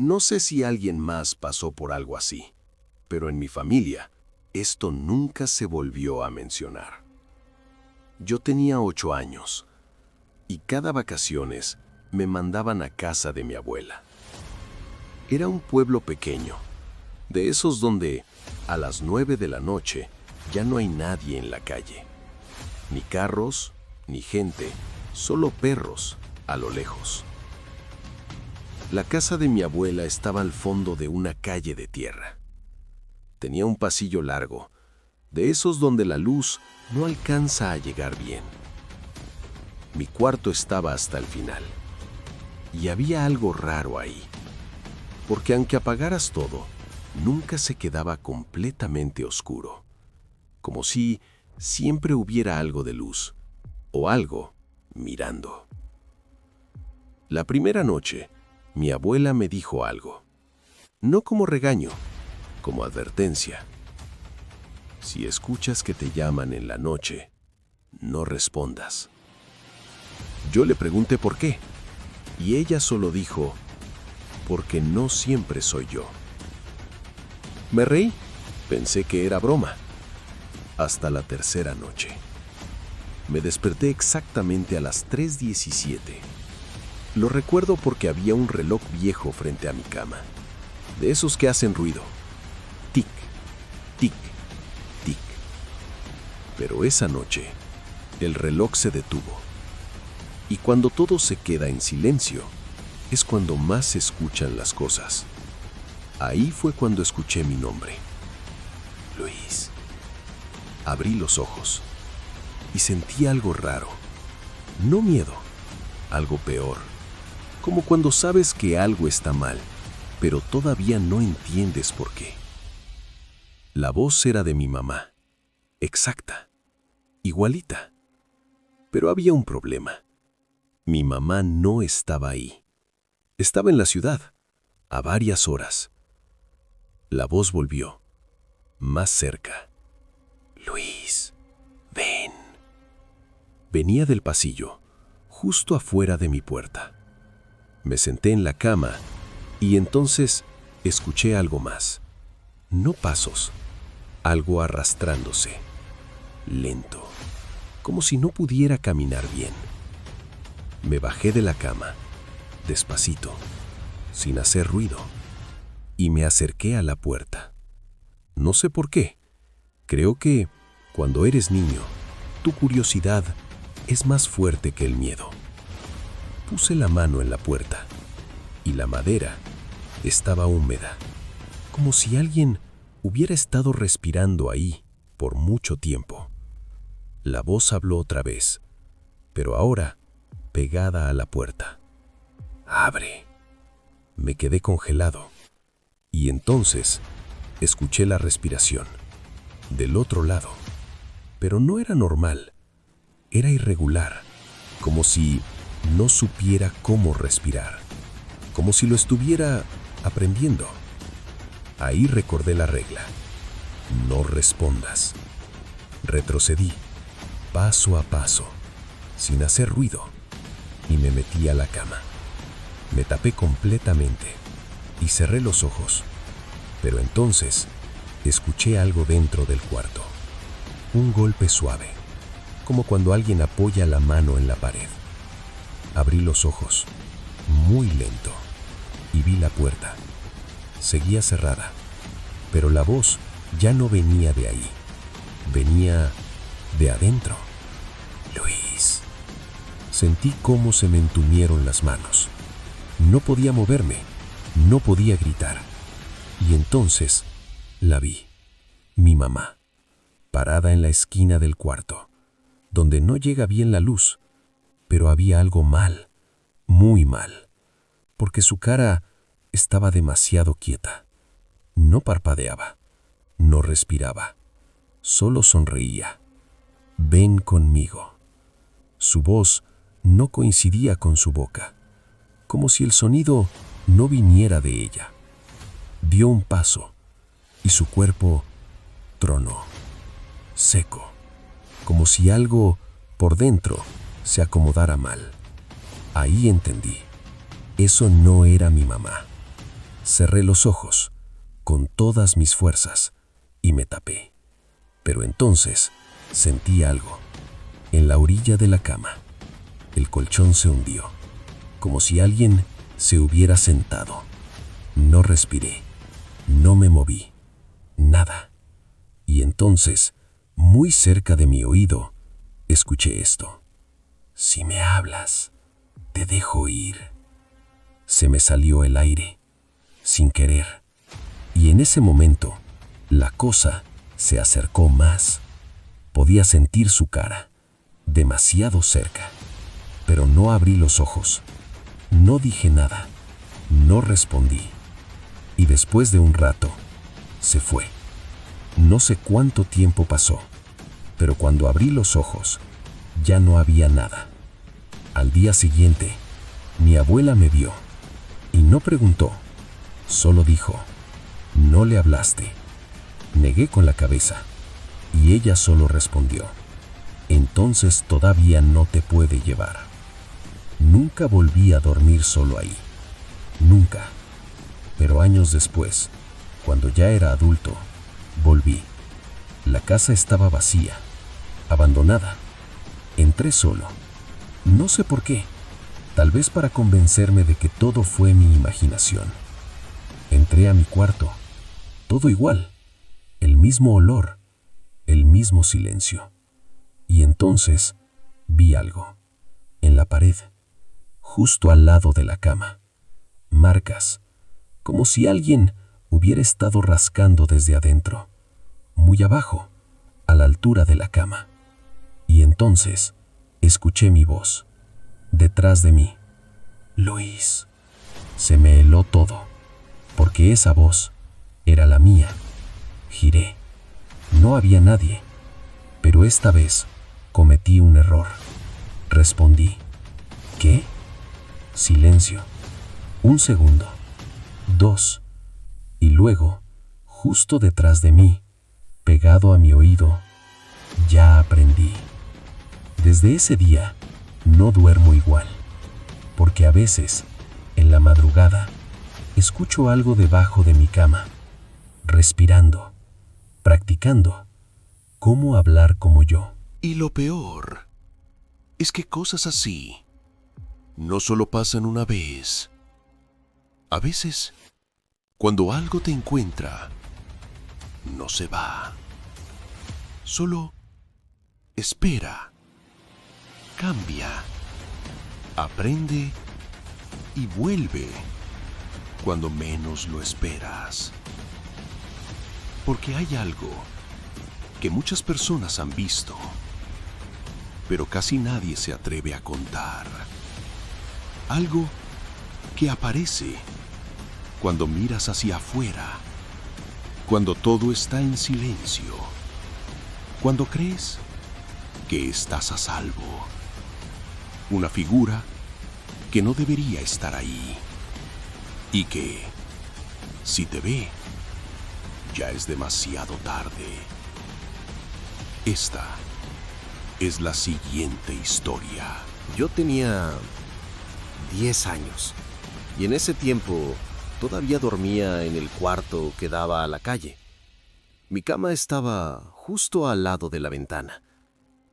No sé si alguien más pasó por algo así, pero en mi familia esto nunca se volvió a mencionar. Yo tenía 8 años y cada vacaciones me mandaban a casa de mi abuela. Era un pueblo pequeño, de esos donde a las 9 de la noche ya no hay nadie en la calle. Ni carros, ni gente, solo perros a lo lejos. La casa de mi abuela estaba al fondo de una calle de tierra. Tenía un pasillo largo, de esos donde la luz no alcanza a llegar bien. Mi cuarto estaba hasta el final, y había algo raro ahí, porque aunque apagaras todo, nunca se quedaba completamente oscuro, como si siempre hubiera algo de luz, o algo mirando. La primera noche, mi abuela me dijo algo, no como regaño, como advertencia. Si escuchas que te llaman en la noche, no respondas. Yo le pregunté por qué, y ella solo dijo, porque no siempre soy yo. Me reí, pensé que era broma, hasta la tercera noche. Me desperté exactamente a las 3:17. Lo recuerdo porque había un reloj viejo frente a mi cama, de esos que hacen ruido. Tic, tic, tic. Pero esa noche, el reloj se detuvo. Y cuando todo se queda en silencio, es cuando más se escuchan las cosas. Ahí fue cuando escuché mi nombre. Luis. Abrí los ojos y sentí algo raro. No miedo, algo peor. Como cuando sabes que algo está mal, pero todavía no entiendes por qué. La voz era de mi mamá, exacta, igualita. Pero había un problema. Mi mamá no estaba ahí. Estaba en la ciudad, a varias horas. La voz volvió, más cerca. Luis, ven. Venía del pasillo, justo afuera de mi puerta. Me senté en la cama y entonces escuché algo más. No pasos, algo arrastrándose, lento, como si no pudiera caminar bien. Me bajé de la cama, despacito, sin hacer ruido, y me acerqué a la puerta. No sé por qué. Creo que cuando eres niño, tu curiosidad es más fuerte que el miedo. Puse la mano en la puerta y la madera estaba húmeda, como si alguien hubiera estado respirando ahí por mucho tiempo. La voz habló otra vez, pero ahora pegada a la puerta. ¡Abre! Me quedé congelado y entonces escuché la respiración del otro lado, pero no era normal, era irregular, como si no supiera cómo respirar, como si lo estuviera aprendiendo. Ahí recordé la regla: no respondas. Retrocedí, paso a paso, sin hacer ruido, y me metí a la cama. Me tapé completamente y cerré los ojos, pero entonces escuché algo dentro del cuarto. Un golpe suave, como cuando alguien apoya la mano en la pared. Abrí los ojos, muy lento, y vi la puerta. Seguía cerrada, pero la voz ya no venía de ahí. Venía de adentro. Luis. Sentí cómo se me entumieron las manos. No podía moverme, no podía gritar. Y entonces la vi, mi mamá, parada en la esquina del cuarto, donde no llega bien la luz, pero había algo mal, muy mal, porque su cara estaba demasiado quieta. No parpadeaba, no respiraba, solo sonreía. Ven conmigo. Su voz no coincidía con su boca, como si el sonido no viniera de ella. Dio un paso y su cuerpo tronó, seco, como si algo por dentro se acomodara mal. Ahí entendí. Eso no era mi mamá. Cerré los ojos con todas mis fuerzas y me tapé. Pero entonces sentí algo. En la orilla de la cama, el colchón se hundió, como si alguien se hubiera sentado. No respiré, no me moví, nada. Y entonces, muy cerca de mi oído, escuché esto. Si me hablas, te dejo ir. Se me salió el aire, sin querer. Y en ese momento, la cosa se acercó más. Podía sentir su cara, demasiado cerca. Pero no abrí los ojos. No dije nada. No respondí. Y después de un rato, se fue. No sé cuánto tiempo pasó, pero cuando abrí los ojos, ya no había nada. Al día siguiente, mi abuela me vio y no preguntó, solo dijo, no le hablaste. Negué con la cabeza y ella solo respondió, entonces todavía no te puede llevar. Nunca volví a dormir solo ahí, nunca. Pero años después, cuando ya era adulto, volví. La casa estaba vacía, abandonada. Entré solo. No sé por qué. Tal vez para convencerme de que todo fue mi imaginación. Entré a mi cuarto. Todo igual. El mismo olor. El mismo silencio. Y entonces vi algo. En la pared. Justo al lado de la cama. Marcas. Como si alguien hubiera estado rascando desde adentro. Muy abajo. A la altura de la cama. Y entonces escuché mi voz, detrás de mí. Luis. Se me heló todo, porque esa voz era la mía. Giré. No había nadie, pero esta vez cometí un error. Respondí. ¿Qué? Silencio. Un segundo. 2. Y luego, justo detrás de mí, pegado a mi oído, ya aprendí. Desde ese día, no duermo igual, porque a veces, en la madrugada, escucho algo debajo de mi cama, respirando, practicando cómo hablar como yo. Y lo peor es que cosas así no solo pasan una vez. A veces, cuando algo te encuentra, no se va. Solo espera, cambia, aprende y vuelve cuando menos lo esperas. Porque hay algo que muchas personas han visto, pero casi nadie se atreve a contar. Algo que aparece cuando miras hacia afuera, cuando todo está en silencio, cuando crees que estás a salvo. Una figura que no debería estar ahí y que, si te ve, ya es demasiado tarde. Esta es la siguiente historia. Yo tenía 10 años y en ese tiempo todavía dormía en el cuarto que daba a la calle. Mi cama estaba justo al lado de la ventana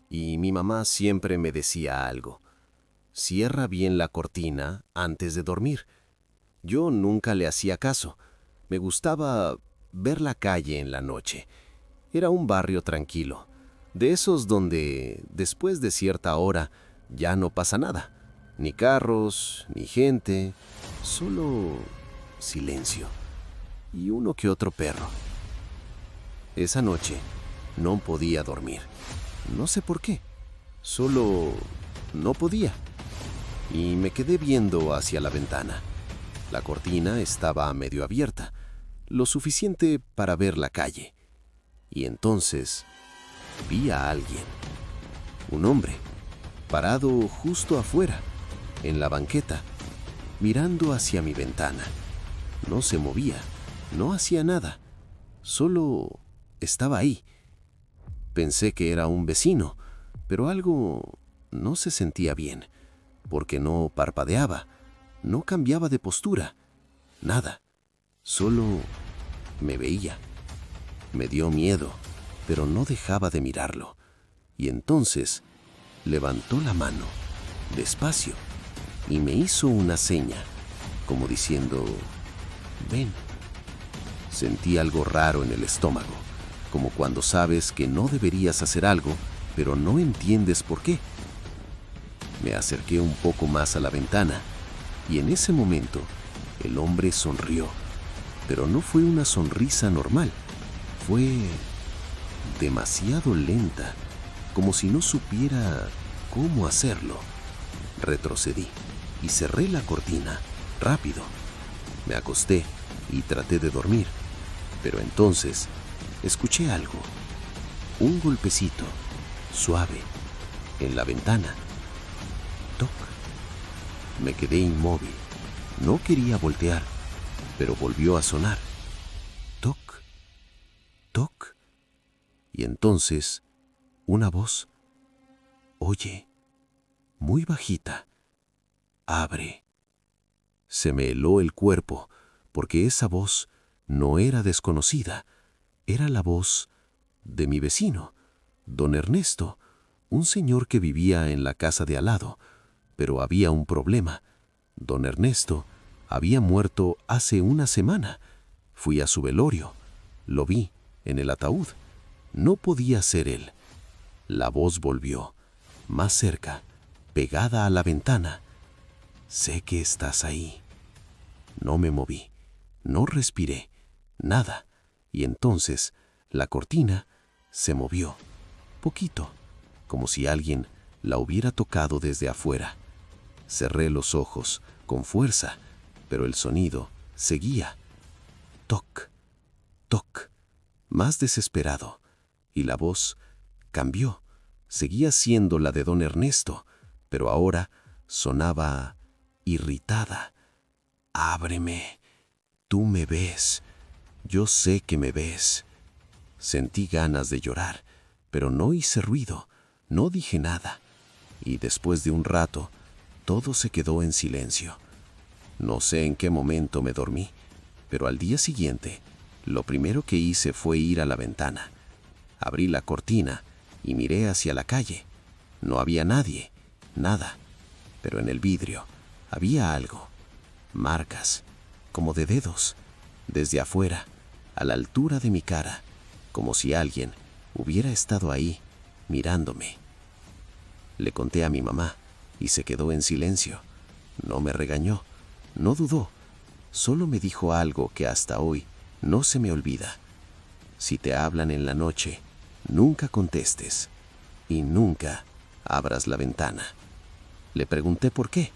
y mi mamá siempre me decía algo. Cierra bien la cortina antes de dormir. Yo nunca le hacía caso. Me gustaba ver la calle en la noche. Era un barrio tranquilo, de esos donde después de cierta hora ya no pasa nada. Ni carros, ni gente, solo silencio y uno que otro perro. Esa noche no podía dormir. No sé por qué, solo no podía. Y me quedé viendo hacia la ventana. La cortina estaba medio abierta, lo suficiente para ver la calle. Y entonces vi a alguien, un hombre, parado justo afuera, en la banqueta, mirando hacia mi ventana. No se movía, no hacía nada, solo estaba ahí. Pensé que era un vecino, pero algo no se sentía bien, porque no parpadeaba, no cambiaba de postura, nada. Solo me veía. Me dio miedo, pero no dejaba de mirarlo. Y entonces levantó la mano, despacio, y me hizo una seña, como diciendo, ven. Sentí algo raro en el estómago, como cuando sabes que no deberías hacer algo, pero no entiendes por qué. Me acerqué un poco más a la ventana, y en ese momento el hombre sonrió, pero no fue una sonrisa normal, fue demasiado lenta, como si no supiera cómo hacerlo. Retrocedí y cerré la cortina rápido. Me acosté y traté de dormir, pero entonces escuché algo, un golpecito suave en la ventana. Toc. Me quedé inmóvil. No quería voltear, pero volvió a sonar. Toc, toc. Y entonces, una voz. Oye, muy bajita. Abre. Se me heló el cuerpo, porque esa voz no era desconocida. Era la voz de mi vecino, don Ernesto, un señor que vivía en la casa de al lado. Pero había un problema. Don Ernesto había muerto hace una semana. Fui a su velorio. Lo vi en el ataúd. No podía ser él. La voz volvió, más cerca, pegada a la ventana. Sé que estás ahí. No me moví, no respiré, nada. Y entonces la cortina se movió, poquito, como si alguien la hubiera tocado desde afuera. Cerré los ojos con fuerza, pero el sonido seguía. Toc, toc, más desesperado. Y la voz cambió. Seguía siendo la de don Ernesto, pero ahora sonaba irritada. Ábreme. Tú me ves. Yo sé que me ves. Sentí ganas de llorar, pero no hice ruido, no dije nada. Y después de un rato, todo se quedó en silencio. No sé en qué momento me dormí, pero al día siguiente, lo primero que hice fue ir a la ventana. Abrí la cortina y miré hacia la calle. No había nadie, nada, pero en el vidrio había algo. Marcas, como de dedos, desde afuera, a la altura de mi cara, como si alguien hubiera estado ahí, mirándome. Le conté a mi mamá y se quedó en silencio. No me regañó, no dudó, solo me dijo algo que hasta hoy no se me olvida. Si te hablan en la noche, nunca contestes y nunca abras la ventana. Le pregunté por qué,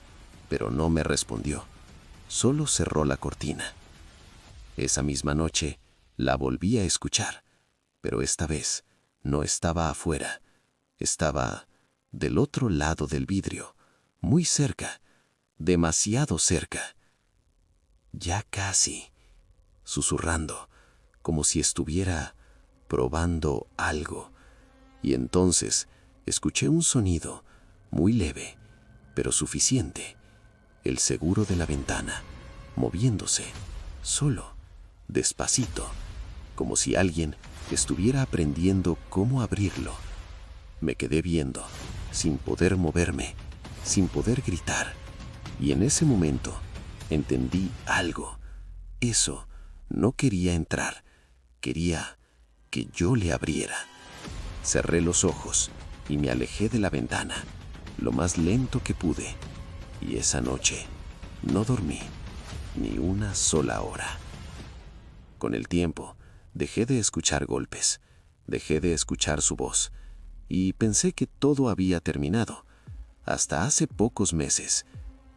pero no me respondió. Solo cerró la cortina. Esa misma noche la volví a escuchar, pero esta vez no estaba afuera, estaba del otro lado del vidrio, muy cerca, demasiado cerca. Ya casi, susurrando, como si estuviera probando algo. Y entonces escuché un sonido muy leve, pero suficiente. El seguro de la ventana, moviéndose, solo, despacito, como si alguien estuviera aprendiendo cómo abrirlo. Me quedé viendo, sin poder moverme, sin poder gritar. Y en ese momento entendí algo. Eso no quería entrar, quería que yo le abriera. Cerré los ojos y me alejé de la ventana, lo más lento que pude. Y esa noche no dormí ni una sola hora. Con el tiempo, dejé de escuchar golpes, dejé de escuchar su voz, y pensé que todo había terminado, hasta hace pocos meses,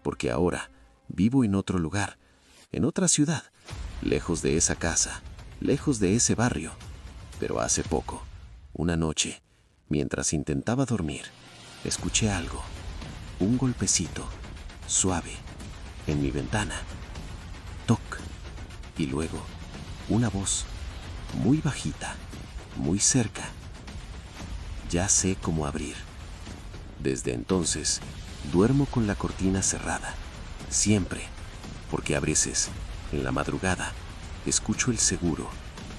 porque ahora vivo en otro lugar, en otra ciudad, lejos de esa casa, lejos de ese barrio. Pero hace poco, una noche, mientras intentaba dormir, escuché algo, un golpecito, suave, en mi ventana. Toc, y luego una voz, muy bajita, muy cerca. Ya sé cómo abrir. Desde entonces, duermo con la cortina cerrada, siempre, porque a veces, en la madrugada, Escucho el seguro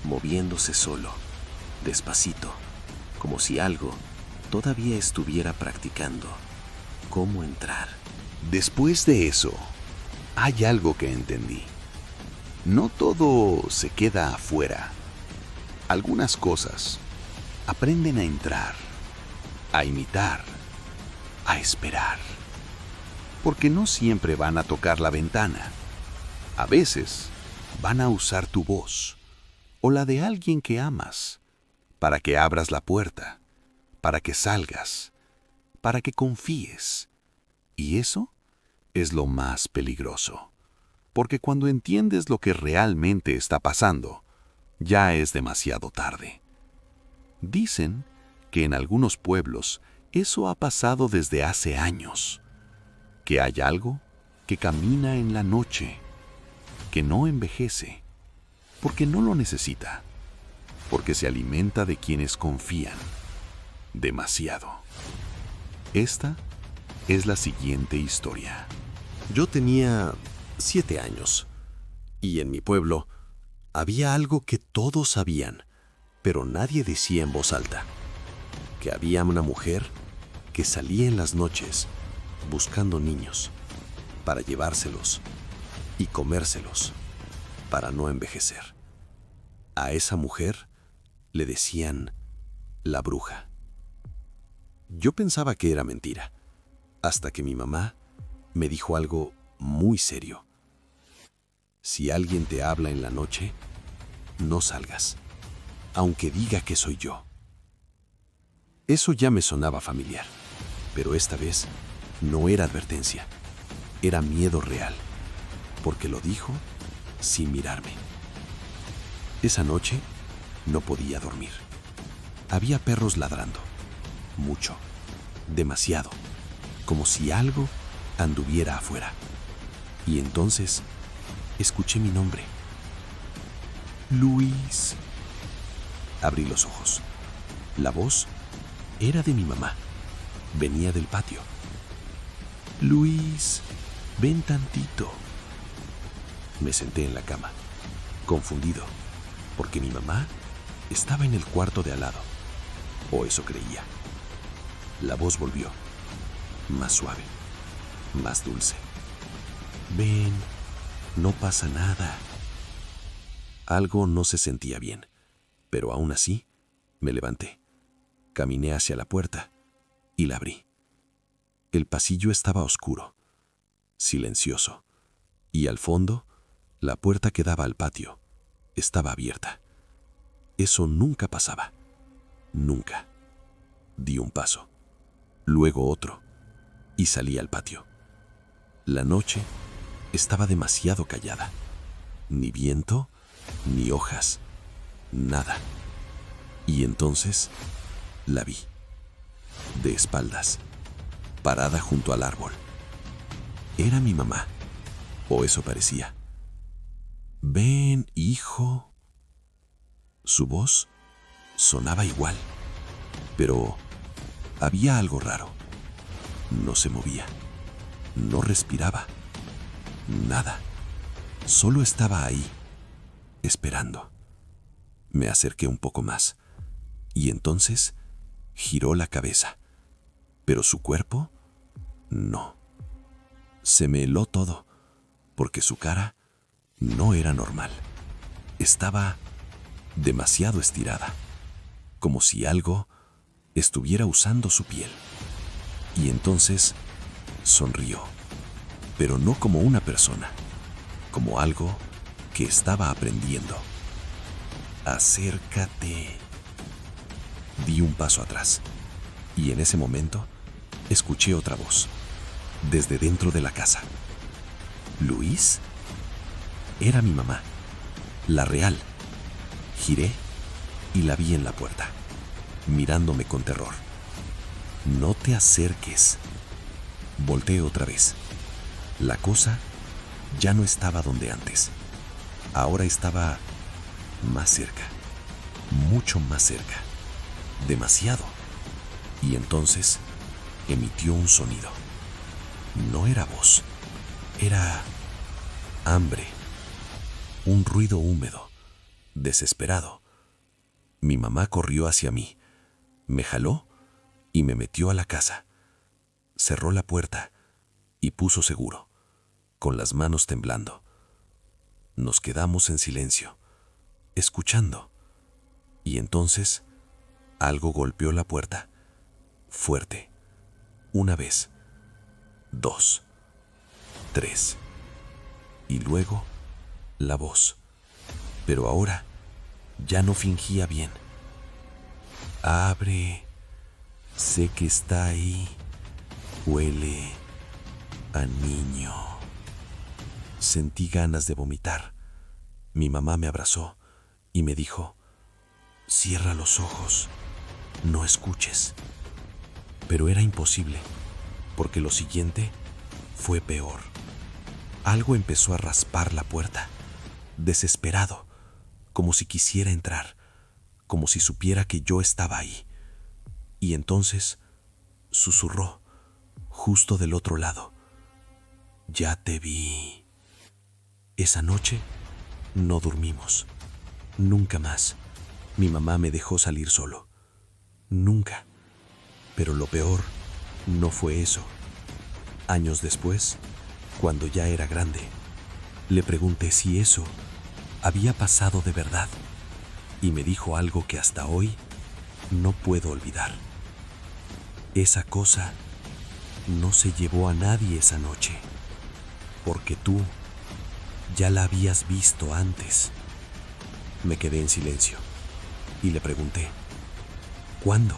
moviéndose solo, despacito, como si algo todavía estuviera practicando cómo entrar. Después de eso, hay algo que entendí. No todo se queda afuera. Algunas cosas aprenden a entrar, a imitar, a esperar. Porque no siempre van a tocar la ventana. A veces van a usar tu voz o la de alguien que amas para que abras la puerta, para que salgas, para que confíes. Y eso es lo más peligroso. Porque cuando entiendes lo que realmente está pasando, ya es demasiado tarde. Dicen que en algunos pueblos eso ha pasado desde hace años. Que hay algo que camina en la noche, que no envejece, porque no lo necesita, porque se alimenta de quienes confían demasiado. Esta es la siguiente historia. Yo tenía 7 años y en mi pueblo había algo que todos sabían, pero nadie decía en voz alta. Que había una mujer que salía en las noches buscando niños para llevárselos y comérselos para no envejecer. A esa mujer le decían la bruja. Yo pensaba que era mentira, hasta que mi mamá me dijo algo muy serio. Si alguien te habla en la noche, no salgas, aunque diga que soy yo. Eso ya me sonaba familiar, pero esta vez no era advertencia, era miedo real, porque lo dijo sin mirarme. Esa noche no podía dormir. Había perros ladrando, mucho, demasiado, como si algo anduviera afuera. Y entonces escuché mi nombre. Luis. Abrí los ojos. La voz era de mi mamá. Venía del patio. Luis, ven tantito. Me senté en la cama, confundido, porque mi mamá estaba en el cuarto de al lado, o eso creía. La voz volvió, más suave, más dulce. Ven, no pasa nada. Algo no se sentía bien, pero aún así me levanté, caminé hacia la puerta y la abrí. El pasillo estaba oscuro, silencioso, y al fondo, la puerta que daba al patio estaba abierta. Eso nunca pasaba, nunca. Di un paso, luego otro, y salí al patio. La noche estaba demasiado callada. Ni viento, ni hojas, nada. Y entonces la vi, de espaldas, parada junto al árbol. Era mi mamá, o eso parecía. Ven, hijo. Su voz sonaba igual, pero había algo raro. No se movía, no respiraba, nada. Solo estaba ahí, esperando. Me acerqué un poco más, y entonces giró la cabeza, pero su cuerpo, no. Se me heló todo, porque su cara no era normal. Estaba demasiado estirada, como si algo estuviera usando su piel. Y entonces sonrió, pero no como una persona, como algo que estaba aprendiendo. Acércate. Di un paso atrás, y en ese momento escuché otra voz, desde dentro de la casa. ¿Luis? Era mi mamá, la real. Giré y la vi en la puerta, mirándome con terror. No te acerques. Volteé otra vez. La cosa ya no estaba donde antes. Ahora estaba más cerca, mucho más cerca, demasiado. Y entonces emitió un sonido. No era voz, era hambre. Un ruido húmedo, desesperado. Mi mamá corrió hacia mí, me jaló y me metió a la casa. Cerró la puerta y puso seguro, con las manos temblando. Nos quedamos en silencio, escuchando. Y entonces algo golpeó la puerta, fuerte. Una vez, 2, 3. Y luego la voz. Pero ahora ya no fingía bien. Abre, sé que está ahí, huele a niño. Sentí ganas de vomitar. Mi mamá me abrazó y me dijo, cierra los ojos, no escuches. Pero era imposible, porque lo siguiente fue peor. Algo empezó a raspar la puerta, desesperado, como si quisiera entrar, como si supiera que yo estaba ahí. Y entonces susurró, justo del otro lado, ya te vi. Esa noche no dormimos. Nunca más. Mi mamá me dejó salir solo. Nunca. Pero lo peor no fue eso. Años después, cuando ya era grande, le pregunté si eso había pasado de verdad y me dijo algo que hasta hoy no puedo olvidar. Esa cosa no se llevó a nadie esa noche, porque tú ya la habías visto antes. Me quedé en silencio y le pregunté, ¿cuándo?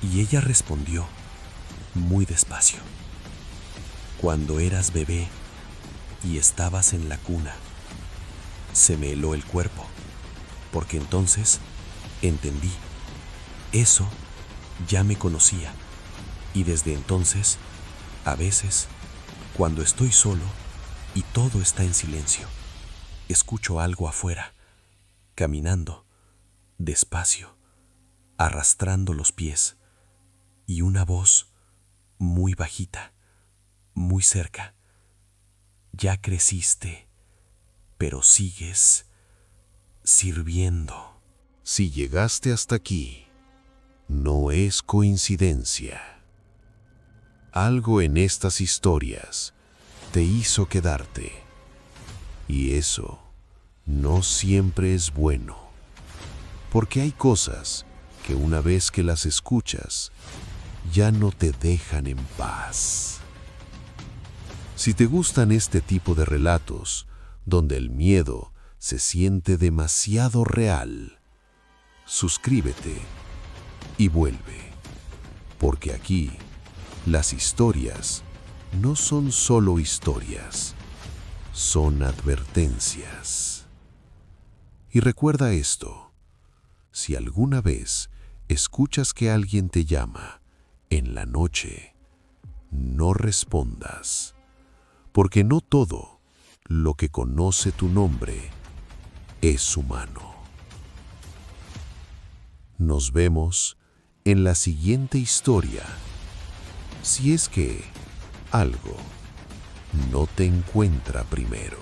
Y ella respondió muy despacio, cuando eras bebé y estabas en la cuna. Se me heló el cuerpo, porque entonces entendí, eso ya me conocía, y desde entonces, a veces, cuando estoy solo y todo está en silencio, escucho algo afuera, caminando, despacio, arrastrando los pies, y una voz muy bajita, muy cerca. Ya creciste, pero sigues sirviendo. Si llegaste hasta aquí, no es coincidencia. Algo en estas historias te hizo quedarte. Y eso no siempre es bueno. Porque hay cosas que una vez que las escuchas, ya no te dejan en paz. Si te gustan este tipo de relatos, donde el miedo se siente demasiado real, suscríbete y vuelve, porque aquí las historias no son solo historias, son advertencias. Y recuerda esto, si alguna vez escuchas que alguien te llama en la noche, no respondas, porque no todo lo que conoce tu nombre es humano. Nos vemos en la siguiente historia, si es que algo no te encuentra primero.